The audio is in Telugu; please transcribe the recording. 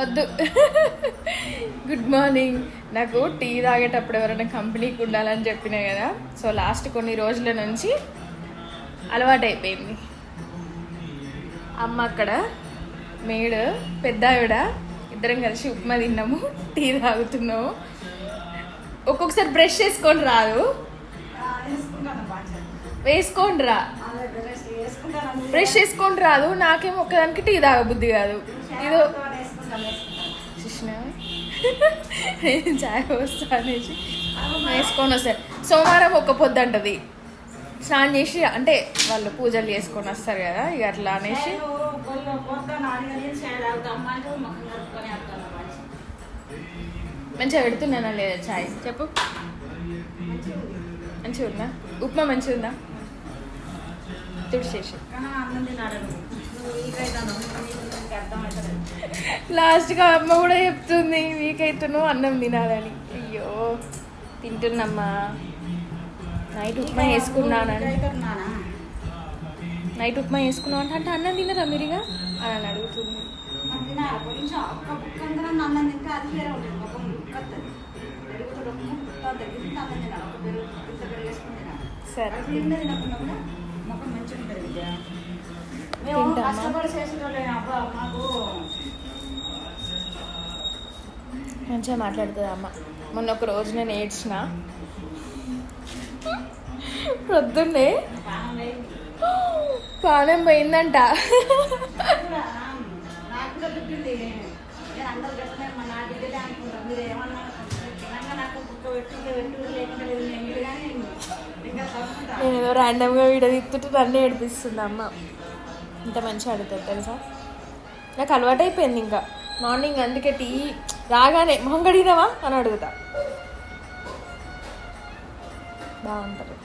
వద్దు. Good morning. నాకు టీ తాగేటప్పుడు ఎవరైనా కంపెనీకి ఉండాలని చెప్పినా కదా, సో లాస్ట్ కొన్ని రోజుల నుంచి అలవాటు అయిపోయింది. అమ్మ అక్కడ, మేడు, పెద్ద ఆవిడ ఇద్దరం కలిసి ఉప్మా తిన్నాము, టీ తాగుతున్నాము. ఒక్కొక్కసారి బ్రష్ చేసుకొని రాదు, వేసుకోండి రా, బ్రష్ చేసుకొని రాదు. నాకేమో ఒక్కదానికి టీ తాగబుద్ధి కాదు. ఏదో కృష్ణ చాయ్ వస్తా అనేసి వేసుకొని వస్తారు. సోమవారం ఒక్క పొద్దు అంటది, స్నానం చేసి అంటే వాళ్ళు పూజలు చేసుకొని వస్తారు కదా, ఇక అట్లా అనేసి మంచిగా పెడుతున్నానా లేదా చాయ్ చెప్పు. మంచిగా ఉందా ఉప్మా? మంచిగా ఉందా? తుడిచేసి లాస్ట్గా అమ్మ కూడా చెప్తుంది వీక్ అవుతున్నావు అన్నం తినాలని. అయ్యో తింటున్నమ్మా. నైట్ ఉప్మా వేసుకున్నానని, నైట్ ఉప్మా వేసుకున్నావు అంటే అన్నం తినరా మీరుగా అని అడుగుతుంది. సరే మంచిగా మాట్లాడుతుంది అమ్మ. మొన్న ఒక రోజు నేను ఏడ్చిన, పొద్దున్నే పానం పోయిందంట. నేను ఏదో ర్యాండమ్గా వీడియో తిప్పుతుంటే నన్ను ఏడిపిస్తుంది అమ్మ. ఇంత మంచిగా అడుగుతుంది తెలుసా. నాకు అలవాటు అయిపోయింది. ఇంకా మార్నింగ్ అందుకే టీ రాగానే మొహం కడిగినావా అని అడుగుతా. బాగుంటుంది.